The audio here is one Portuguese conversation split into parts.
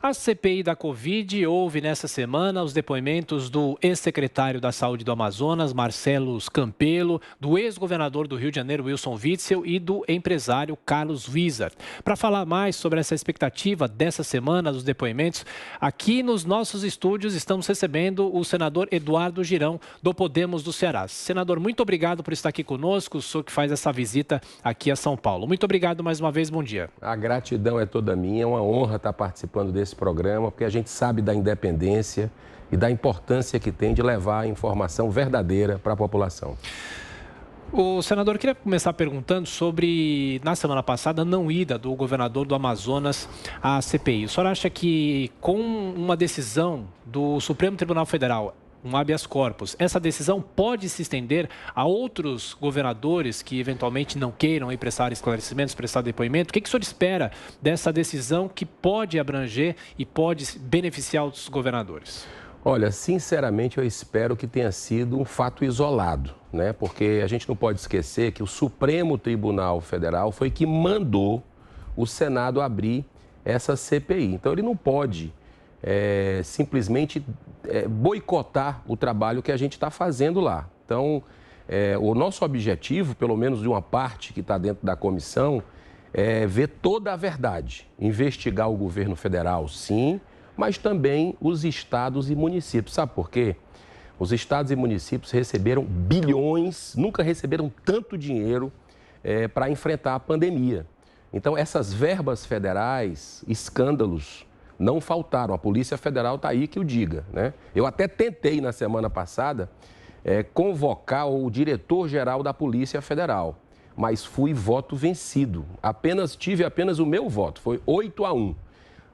A CPI da Covid houve nessa semana os depoimentos do ex-secretário da Saúde do Amazonas, Marcelo Campelo, do ex-governador do Rio de Janeiro, Wilson Witzel, e do empresário Carlos Wizard. Para falar mais sobre essa expectativa dessa semana dos depoimentos, aqui nos nossos estúdios estamos recebendo o senador Eduardo Girão, do Podemos do Ceará. Senador, muito obrigado por estar aqui conosco, o senhor que faz essa visita aqui a São Paulo. Muito obrigado mais uma vez, bom dia. A gratidão é toda minha, é uma honra estar participando desse programa, porque a gente sabe da independência e da importância que tem de levar a informação verdadeira para a população. O senador, queria começar perguntando sobre, na semana passada, a não ida do governador do Amazonas à CPI. O senhor acha que, com uma decisão do Supremo Tribunal Federal, um habeas corpus, essa decisão pode se estender a outros governadores que eventualmente não queiram aí prestar esclarecimentos, prestar depoimento? O que o senhor espera dessa decisão que pode abranger e pode beneficiar os governadores? Olha, sinceramente eu espero que tenha sido um fato isolado, né? Porque a gente não pode esquecer que o Supremo Tribunal Federal foi que mandou o Senado abrir essa CPI. Então ele não pode simplesmente boicotar o trabalho que a gente está fazendo lá. Então, o nosso objetivo, pelo menos de uma parte que está dentro da comissão, é ver toda a verdade, investigar o governo federal, sim, mas também os estados e municípios. Sabe por quê? Os estados e municípios receberam bilhões, nunca receberam tanto dinheiro para enfrentar a pandemia. Então, essas verbas federais, escândalos, não faltaram. A Polícia Federal está aí que o diga, né? Eu até tentei, na semana passada, convocar o diretor-geral da Polícia Federal, mas fui voto vencido. Tive apenas o meu voto, foi 8-1.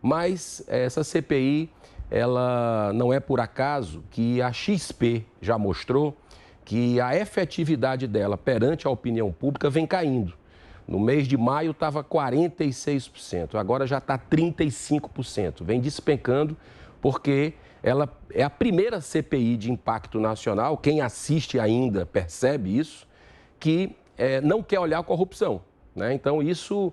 Mas essa CPI, ela não é por acaso que a XP já mostrou que a efetividade dela perante a opinião pública vem caindo. No mês de maio estava 46%, agora já está 35%. Vem despencando porque ela é a primeira CPI de impacto nacional, quem assiste ainda percebe isso, que não quer olhar a corrupção, né? Então isso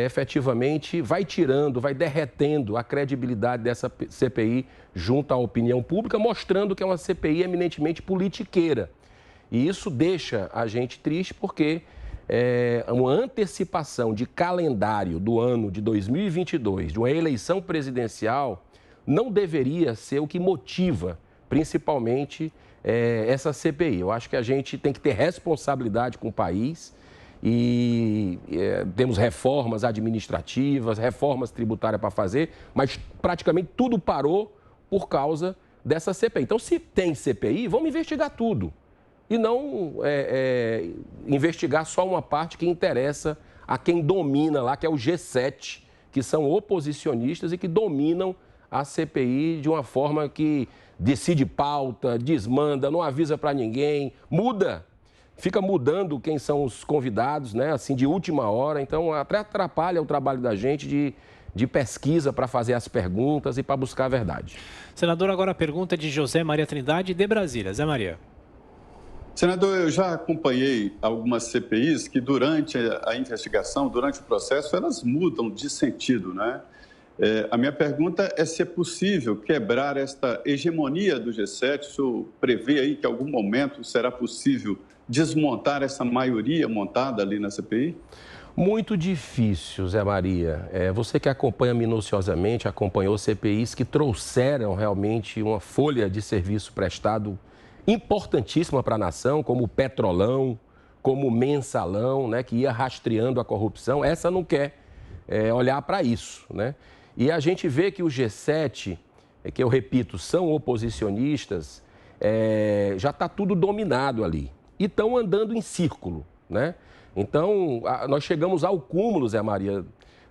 efetivamente vai tirando, vai derretendo a credibilidade dessa CPI junto à opinião pública, mostrando que é uma CPI eminentemente politiqueira. E isso deixa a gente triste porque uma antecipação de calendário do ano de 2022, de uma eleição presidencial, não deveria ser o que motiva, principalmente, essa CPI. Eu acho que a gente tem que ter responsabilidade com o país e temos reformas administrativas, reformas tributárias para fazer, mas praticamente tudo parou por causa dessa CPI. Então, se tem CPI, vamos investigar tudo. E não investigar só uma parte que interessa a quem domina lá, que é o G7, que são oposicionistas e que dominam a CPI de uma forma que decide pauta, desmanda, não avisa para ninguém, muda, fica mudando quem são os convidados, né? Assim, de última hora. Então, até atrapalha o trabalho da gente de pesquisa para fazer as perguntas e para buscar a verdade. Senador, agora a pergunta é de José Maria Trindade, de Brasília. Zé Maria. Senador, eu já acompanhei algumas CPIs que durante a investigação, durante o processo, elas mudam de sentido, né? A minha pergunta é se é possível quebrar esta hegemonia do G7, o senhor prevê aí que em algum momento será possível desmontar essa maioria montada ali na CPI? Muito difícil, Zé Maria. Você que acompanha minuciosamente, acompanhou CPIs que trouxeram realmente uma folha de serviço prestado importantíssima para a nação, como o Petrolão, como o Mensalão, né, que ia rastreando a corrupção. Essa não quer olhar para isso, né? E a gente vê que o G7, que eu repito, são oposicionistas, já está tudo dominado ali. E estão andando em círculo, né? Então, nós chegamos ao cúmulo, Zé Maria,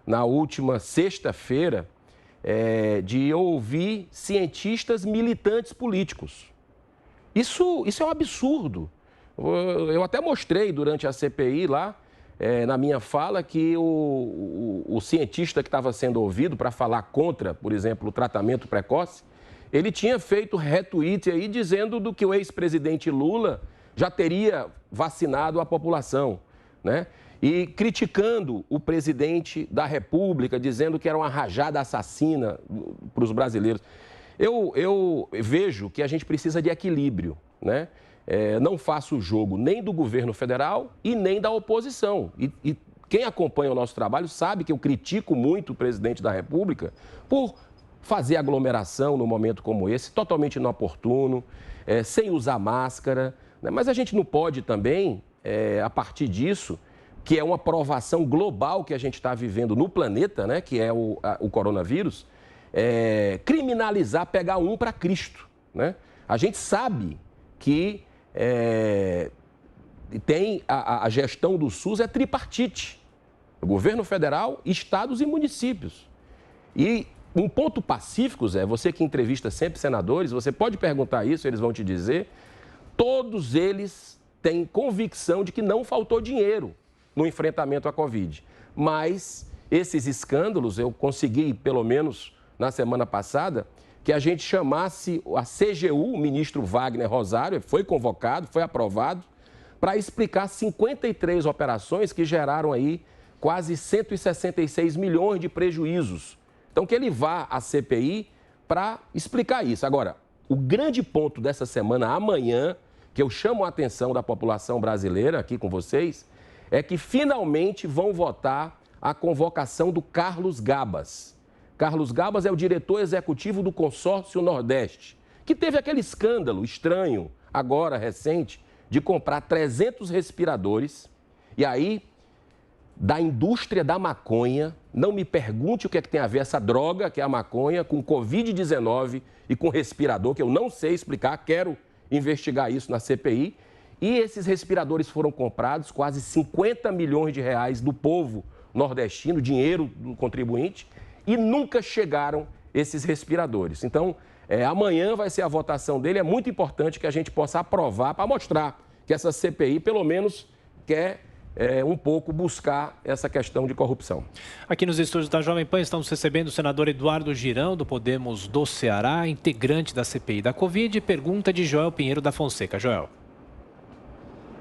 na última sexta-feira, de ouvir cientistas militantes políticos. Isso é um absurdo. Eu até mostrei durante a CPI lá, na minha fala, que o cientista que estava sendo ouvido para falar contra, por exemplo, o tratamento precoce, ele tinha feito retweet aí dizendo do que o ex-presidente Lula já teria vacinado a população, né? e criticando o presidente da República, dizendo que era uma rajada assassina para os brasileiros. Eu vejo que a gente precisa de equilíbrio, né? Não faço o jogo nem do governo federal e nem da oposição. E quem acompanha o nosso trabalho sabe que eu critico muito o presidente da República por fazer aglomeração num momento como esse, totalmente inoportuno, sem usar máscara, né? Mas a gente não pode também, a partir disso, que é uma provação global que a gente está vivendo no planeta, né? Que é o coronavírus, criminalizar, pegar um para Cristo, né? A gente sabe que tem a gestão do SUS é tripartite, governo federal, estados e municípios. E um ponto pacífico, Zé, você que entrevista sempre senadores, você pode perguntar isso, eles vão te dizer, todos eles têm convicção de que não faltou dinheiro no enfrentamento à Covid. Mas esses escândalos, eu consegui, pelo menos na semana passada, que a gente chamasse a CGU, o ministro Wagner Rosário, foi convocado, foi aprovado, para explicar 53 operações que geraram aí quase 166 milhões de prejuízos. Então, que ele vá à CPI para explicar isso. Agora, o grande ponto dessa semana, amanhã, que eu chamo a atenção da população brasileira aqui com vocês, é que finalmente vão votar a convocação do Carlos Gabas. Carlos Gabas é o diretor executivo do Consórcio Nordeste, que teve aquele escândalo estranho, agora recente, de comprar 300 respiradores. E aí, da indústria da maconha, não me pergunte o que é que tem a ver essa droga, que é a maconha, com Covid-19 e com respirador, que eu não sei explicar, quero investigar isso na CPI. E esses respiradores foram comprados, quase 50 milhões de reais do povo nordestino, dinheiro do contribuinte, e nunca chegaram esses respiradores. Então, amanhã vai ser a votação dele, é muito importante que a gente possa aprovar para mostrar que essa CPI, pelo menos, quer um pouco buscar essa questão de corrupção. Aqui nos estúdios da Jovem Pan estamos recebendo o senador Eduardo Girão, do Podemos do Ceará, integrante da CPI da Covid. Pergunta de Joel Pinheiro da Fonseca. Joel.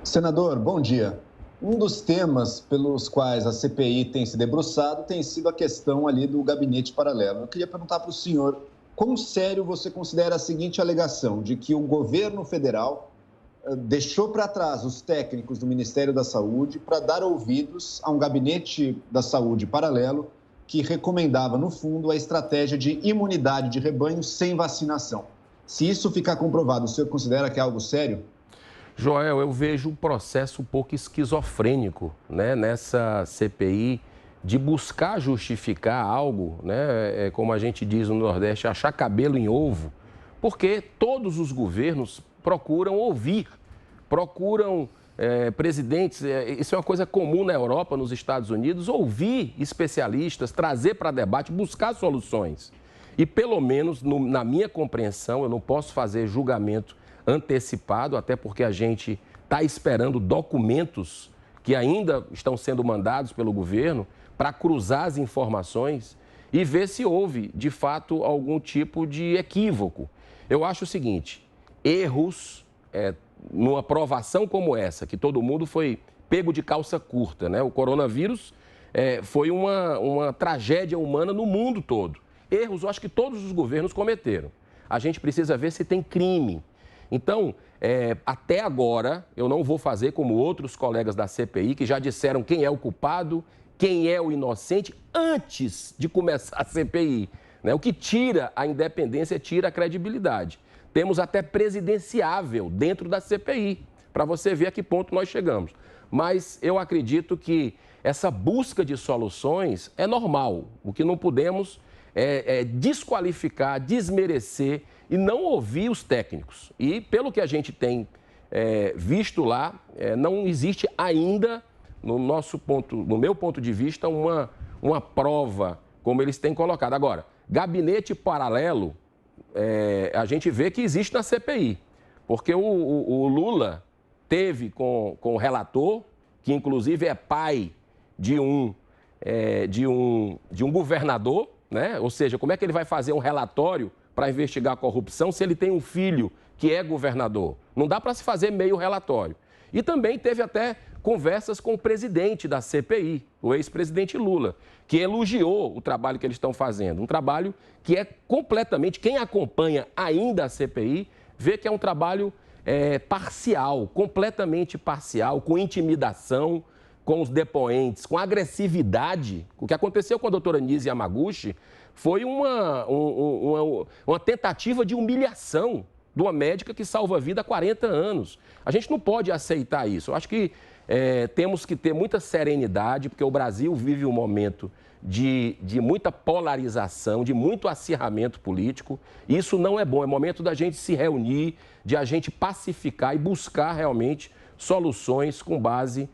Senador, bom dia. Um dos temas pelos quais a CPI tem se debruçado tem sido a questão ali do gabinete paralelo. Eu queria perguntar para o senhor, quão sério você considera a seguinte alegação de que o governo federal deixou para trás os técnicos do Ministério da Saúde para dar ouvidos a um gabinete da saúde paralelo que recomendava, no fundo, a estratégia de imunidade de rebanho sem vacinação. Se isso ficar comprovado, o senhor considera que é algo sério? Joel, eu vejo um processo um pouco esquizofrênico, né, nessa CPI de buscar justificar algo, né, como a gente diz no Nordeste, achar cabelo em ovo, porque todos os governos procuram ouvir, procuram presidentes, isso é uma coisa comum na Europa, nos Estados Unidos, ouvir especialistas, trazer para debate, buscar soluções. E pelo menos, na minha compreensão, eu não posso fazer julgamento antecipado, até porque a gente está esperando documentos que ainda estão sendo mandados pelo governo para cruzar as informações e ver se houve, de fato, algum tipo de equívoco. Eu acho o seguinte, erros numa aprovação como essa, que todo mundo foi pego de calça curta, né? O coronavírus foi uma tragédia humana no mundo todo. Erros, eu acho que todos os governos cometeram. A gente precisa ver se tem crime. Então, até agora, eu não vou fazer como outros colegas da CPI, que já disseram quem é o culpado, quem é o inocente, antes de começar a CPI. Né? O que tira a independência, tira a credibilidade. Temos até presidenciável dentro da CPI, para você ver a que ponto nós chegamos. Mas eu acredito que essa busca de soluções é normal. O que não podemos é desqualificar, desmerecer e não ouvir os técnicos. E pelo que a gente tem visto lá, não existe ainda, no meu ponto de vista, uma prova como eles têm colocado. Agora, gabinete paralelo, a gente vê que existe na CPI, porque o Lula teve com o relator, que inclusive é pai de um governador, né? Ou seja, como é que ele vai fazer um relatório para investigar a corrupção se ele tem um filho que é governador? Não dá para se fazer meio relatório. E também teve até conversas com o presidente da CPI, o ex-presidente Lula, que elogiou o trabalho que eles estão fazendo. Um trabalho que é completamente, quem acompanha ainda a CPI, vê que é um trabalho parcial, completamente parcial, com intimidação com os depoentes, com agressividade. O que aconteceu com a doutora Nise Yamaguchi foi uma tentativa de humilhação de uma médica que salva a vida há 40 anos. A gente não pode aceitar isso. Eu acho que temos que ter muita serenidade, porque o Brasil vive um momento de muita polarização, de muito acirramento político. Isso não é bom. É momento da gente se reunir, de a gente pacificar e buscar realmente soluções com base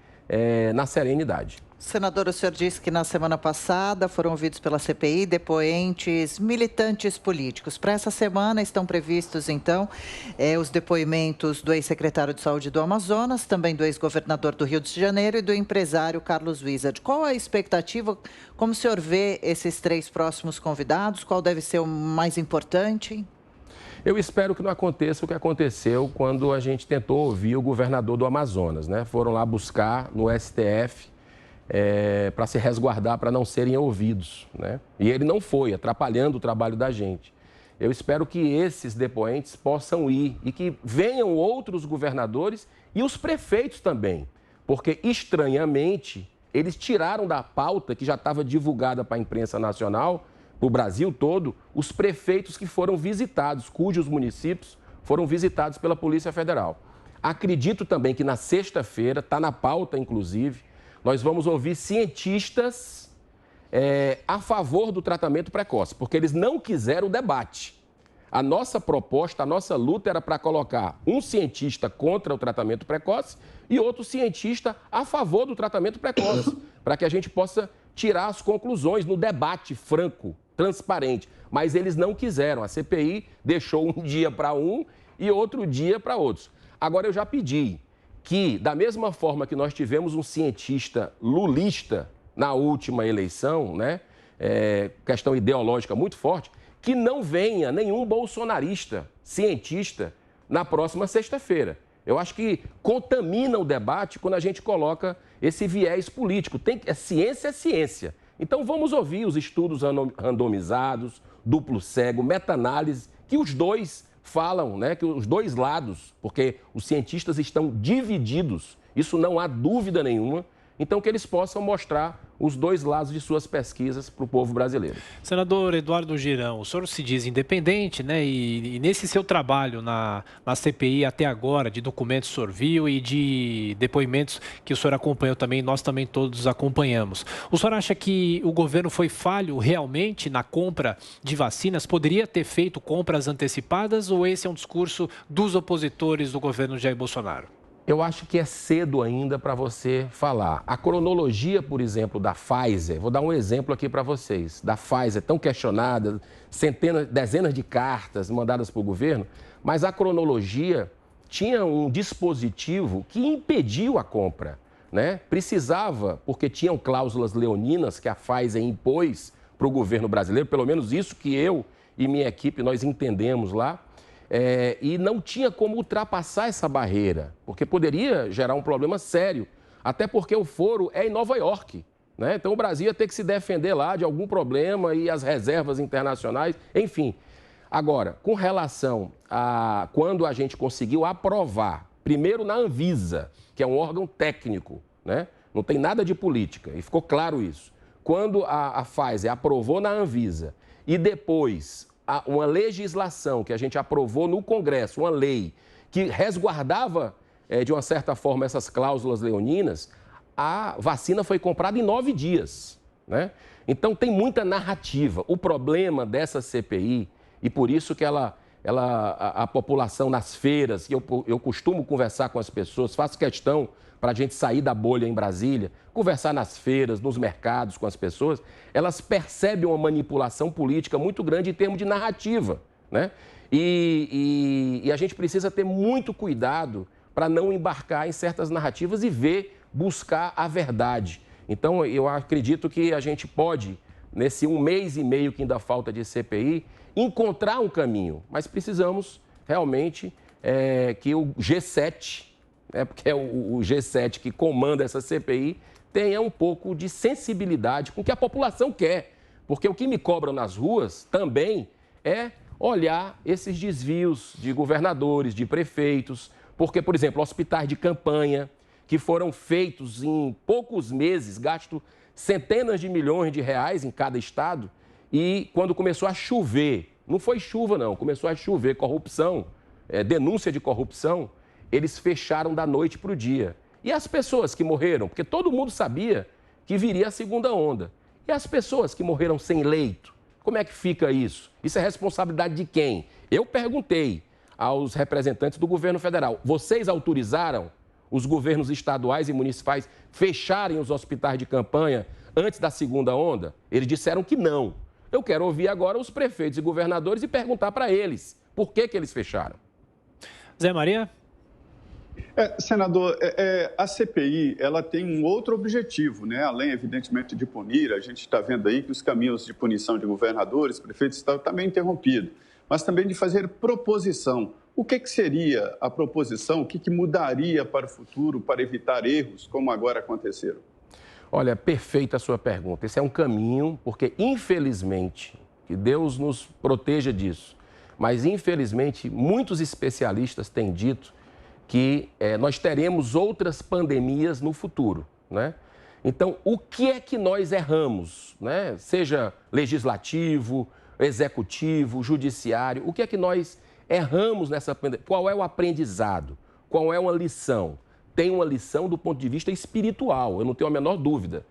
na serenidade. Senador, o senhor disse que na semana passada foram ouvidos pela CPI depoentes militantes políticos. Para essa semana estão previstos, então, os depoimentos do ex-secretário de Saúde do Amazonas, também do ex-governador do Rio de Janeiro e do empresário Carlos Wizard. Qual a expectativa? Como o senhor vê esses 3 próximos convidados? Qual deve ser o mais importante? Eu espero que não aconteça o que aconteceu quando a gente tentou ouvir o governador do Amazonas, né? Foram lá buscar no STF para se resguardar, para não serem ouvidos, né? E ele não foi, atrapalhando o trabalho da gente. Eu espero que esses depoentes possam ir e que venham outros governadores e os prefeitos também, porque, estranhamente, eles tiraram da pauta que já estava divulgada para a imprensa nacional, para o Brasil todo, os prefeitos que foram visitados, cujos municípios foram visitados pela Polícia Federal. Acredito também que na sexta-feira, está na pauta, inclusive, nós vamos ouvir cientistas a favor do tratamento precoce, porque eles não quiseram o debate. A nossa proposta, a nossa luta era para colocar um cientista contra o tratamento precoce e outro cientista a favor do tratamento precoce, para que a gente possa tirar as conclusões no debate franco, transparente. Mas eles não quiseram. A CPI deixou um dia para um e outro dia para outros. Agora, eu já pedi que, da mesma forma que nós tivemos um cientista lulista na última eleição, né, questão ideológica muito forte, que não venha nenhum bolsonarista, cientista, na próxima sexta-feira. Eu acho que contamina o debate quando a gente coloca esse viés político. Ciência é ciência. Então vamos ouvir os estudos randomizados, duplo cego, meta-análise, que os dois falam, né, que os dois lados, porque os cientistas estão divididos, isso não há dúvida nenhuma, então que eles possam mostrar os dois lados de suas pesquisas para o povo brasileiro. Senador Eduardo Girão, o senhor se diz independente, né? E nesse seu trabalho na CPI até agora, de documentos que o senhor viu e de depoimentos que o senhor acompanhou também, nós também todos acompanhamos. O senhor acha que o governo foi falho realmente na compra de vacinas? Poderia ter feito compras antecipadas ou esse é um discurso dos opositores do governo Jair Bolsonaro? Eu acho que é cedo ainda para você falar. A cronologia, por exemplo, da Pfizer, vou dar um exemplo aqui para vocês, da Pfizer, tão questionada, dezenas de cartas mandadas para o governo, mas a cronologia tinha um dispositivo que impediu a compra, né? Precisava, porque tinham cláusulas leoninas que a Pfizer impôs para o governo brasileiro, pelo menos isso que eu e minha equipe nós entendemos lá. E não tinha como ultrapassar essa barreira, porque poderia gerar um problema sério, até porque o foro é em Nova York, né? Então o Brasil ia ter que se defender lá de algum problema e as reservas internacionais, enfim. Agora, com relação a quando a gente conseguiu aprovar, primeiro na Anvisa, que é um órgão técnico, né? Não tem nada de política, e ficou claro isso. Quando a Pfizer aprovou na Anvisa e depois uma legislação que a gente aprovou no Congresso, uma lei que resguardava, de uma certa forma, essas cláusulas leoninas, a vacina foi comprada em 9 dias, né? Então, tem muita narrativa. O problema dessa CPI, e por isso que a população nas feiras, eu costumo conversar com as pessoas, faço questão para a gente sair da bolha em Brasília, conversar nas feiras, nos mercados com as pessoas, elas percebem uma manipulação política muito grande em termos de narrativa, né? E a gente precisa ter muito cuidado para não embarcar em certas narrativas e buscar a verdade. Então, eu acredito que a gente pode, nesse 1 mês e meio que ainda falta de CPI, encontrar um caminho, mas precisamos realmente que o G7 porque é o G7 que comanda essa CPI, tenha um pouco de sensibilidade com o que a população quer. Porque o que me cobram nas ruas também é olhar esses desvios de governadores, de prefeitos. Porque, por exemplo, hospitais de campanha que foram feitos em poucos meses, gasto centenas de milhões de reais em cada estado, e quando começou a chover, não foi chuva não, começou a chover corrupção, denúncia de corrupção, eles fecharam da noite para o dia. E as pessoas que morreram, porque todo mundo sabia que viria a segunda onda. E as pessoas que morreram sem leito, como é que fica isso? Isso é responsabilidade de quem? Eu perguntei aos representantes do governo federal, vocês autorizaram os governos estaduais e municipais fecharem os hospitais de campanha antes da segunda onda? Eles disseram que não. Eu quero ouvir agora os prefeitos e governadores e perguntar para eles por que eles fecharam. Zé Maria? Senador, a CPI ela tem um outro objetivo, né? Além, evidentemente, de punir, a gente está vendo aí que os caminhos de punição de governadores, prefeitos, estão também interrompidos, mas também de fazer proposição. O que seria a proposição? O que mudaria para o futuro, para evitar erros como agora aconteceram? Olha, perfeita a sua pergunta. Esse é um caminho, porque infelizmente, que Deus nos proteja disso, mas infelizmente muitos especialistas têm dito que nós teremos outras pandemias no futuro, né? Então, o que é que nós erramos, né? Seja legislativo, executivo, judiciário, o que é que nós erramos nessa pandemia? Qual é o aprendizado? Qual é uma lição? Tem uma lição do ponto de vista espiritual, eu não tenho a menor dúvida.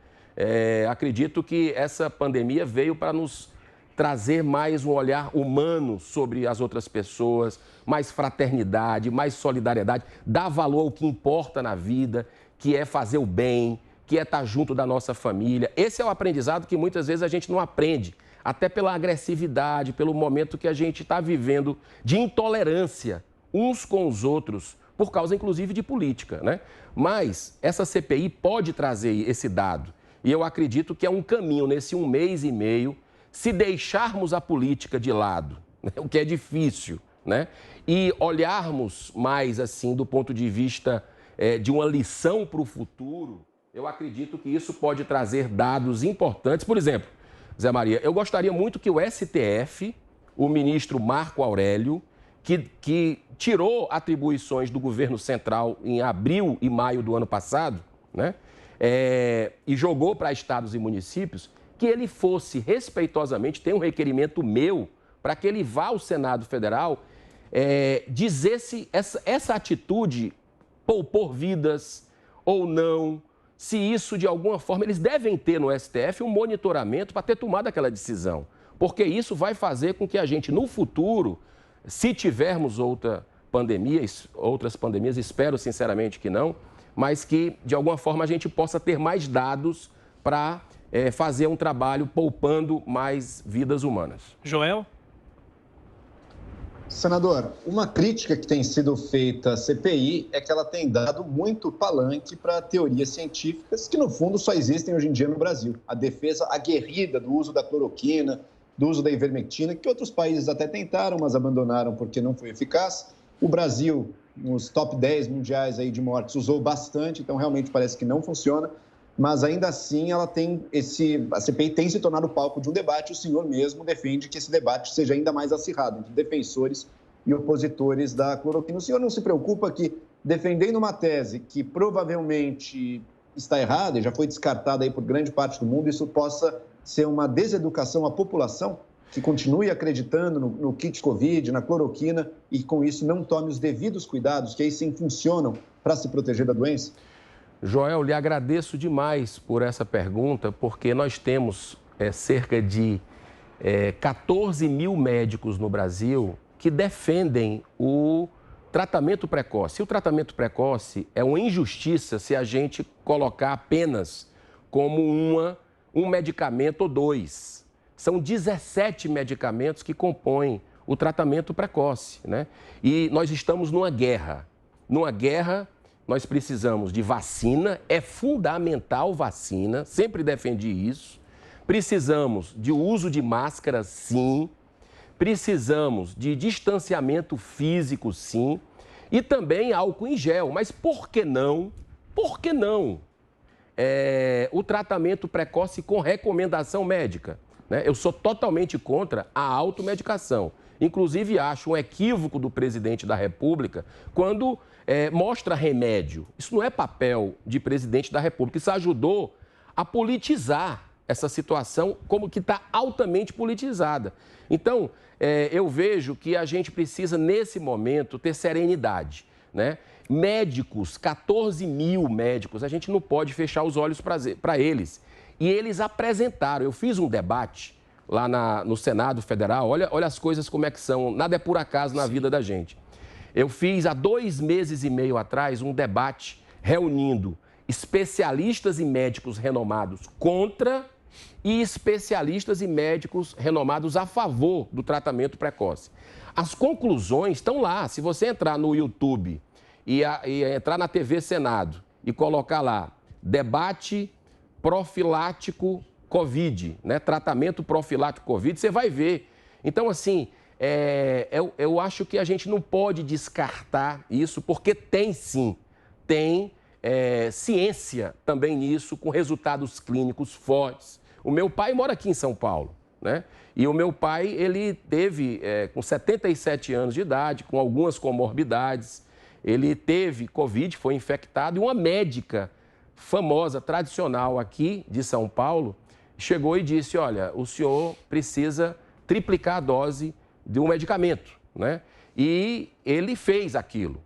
Acredito que essa pandemia veio para nos trazer mais um olhar humano sobre as outras pessoas, mais fraternidade, mais solidariedade, dar valor ao que importa na vida, que é fazer o bem, que é estar junto da nossa família. Esse é o aprendizado que muitas vezes a gente não aprende, até pela agressividade, pelo momento que a gente está vivendo de intolerância uns com os outros, por causa inclusive de política, né? Mas essa CPI pode trazer esse dado, e eu acredito que é um caminho nesse 1 mês e meio, se deixarmos a política de lado, né, o que é difícil, né, e olharmos mais assim do ponto de vista de uma lição para o futuro, eu acredito que isso pode trazer dados importantes. Por exemplo, Zé Maria, eu gostaria muito que o STF, o ministro Marco Aurélio, que tirou atribuições do governo central em abril e maio do ano passado, né, e jogou para estados e municípios, que ele fosse respeitosamente, tem um requerimento meu, para que ele vá ao Senado Federal dizer se essa atitude poupou vidas ou não, se isso de alguma forma, eles devem ter no STF um monitoramento para ter tomado aquela decisão, porque isso vai fazer com que a gente no futuro, se tivermos outras pandemias, espero sinceramente que não, mas que de alguma forma a gente possa ter mais dados para fazer um trabalho poupando mais vidas humanas. Joel? Senador, uma crítica que tem sido feita à CPI é que ela tem dado muito palanque para teorias científicas que, no fundo, só existem hoje em dia no Brasil. A defesa aguerrida do uso da cloroquina, do uso da ivermectina, que outros países até tentaram, mas abandonaram porque não foi eficaz. O Brasil, nos top 10 mundiais aí de mortes, usou bastante, então realmente parece que não funciona. Mas ainda assim a CPI tem se tornado palco de um debate. O senhor mesmo defende que esse debate seja ainda mais acirrado entre defensores e opositores da cloroquina. O senhor não se preocupa que, defendendo uma tese que provavelmente está errada e já foi descartada aí por grande parte do mundo, isso possa ser uma deseducação à população que continue acreditando no kit Covid, na cloroquina e com isso não tome os devidos cuidados que aí sim funcionam para se proteger da doença? Joel, lhe agradeço demais por essa pergunta, porque nós temos cerca de 14 mil médicos no Brasil que defendem o tratamento precoce. E o tratamento precoce é uma injustiça se a gente colocar apenas como um medicamento ou dois. São 17 medicamentos que compõem o tratamento precoce, né? E nós estamos numa guerra. Numa guerra, nós precisamos de vacina, é fundamental vacina, sempre defendi isso. Precisamos de uso de máscara, sim. Precisamos de distanciamento físico, sim. E também álcool em gel. Mas por que não? Por que não? O tratamento precoce com recomendação médica, né? Eu sou totalmente contra a automedicação. Inclusive, acho um equívoco do presidente da República quando mostra remédio. Isso não é papel de presidente da República. Isso ajudou a politizar essa situação como que está altamente politizada. Então, eu vejo que a gente precisa, nesse momento, ter serenidade, né? Médicos, 14 mil médicos, a gente não pode fechar os olhos para eles. E eles apresentaram, eu fiz um debate lá no Senado Federal, olha as coisas como é que são, nada é por acaso na vida da gente. Eu fiz há 2 meses e meio atrás um debate reunindo especialistas e médicos renomados contra e especialistas e médicos renomados a favor do tratamento precoce. As conclusões estão lá, se você entrar no YouTube e entrar na TV Senado e colocar lá, debate profilático Covid, né? Tratamento profilático Covid, você vai ver. Então, assim, eu acho que a gente não pode descartar isso, porque tem sim, tem ciência também nisso, com resultados clínicos fortes. O meu pai mora aqui em São Paulo, né? E o meu pai, ele teve, com 77 anos de idade, com algumas comorbidades, ele teve Covid, foi infectado, e uma médica famosa, tradicional aqui de São Paulo, chegou e disse, olha, o senhor precisa triplicar a dose de um medicamento, né? E ele fez aquilo.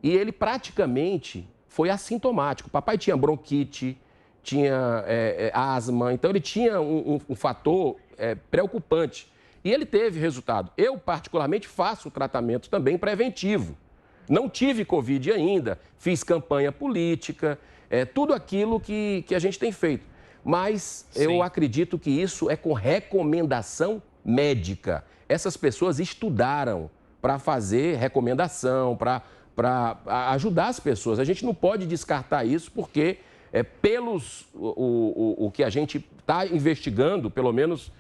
E ele praticamente foi assintomático. O papai tinha bronquite, tinha asma, então ele tinha um fator preocupante. E ele teve resultado. Eu, particularmente, faço o tratamento também preventivo. Não tive Covid ainda, fiz campanha política, tudo aquilo que a gente tem feito. Mas eu acredito que isso é com recomendação médica. Essas pessoas estudaram para fazer recomendação, para ajudar as pessoas. A gente não pode descartar isso porque, o que a gente está investigando, pelo menos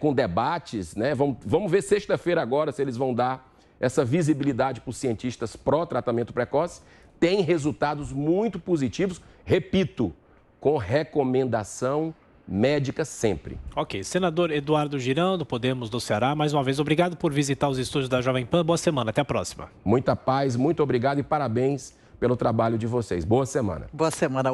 com debates, né? Vamos ver sexta-feira agora se eles vão dar essa visibilidade para os cientistas pró-tratamento precoce, tem resultados muito positivos, repito, com recomendação médica sempre. Ok. Senador Eduardo Girão, do Podemos do Ceará, mais uma vez, obrigado por visitar os estúdios da Jovem Pan. Boa semana, até a próxima. Muita paz, muito obrigado e parabéns pelo trabalho de vocês. Boa semana. Boa semana.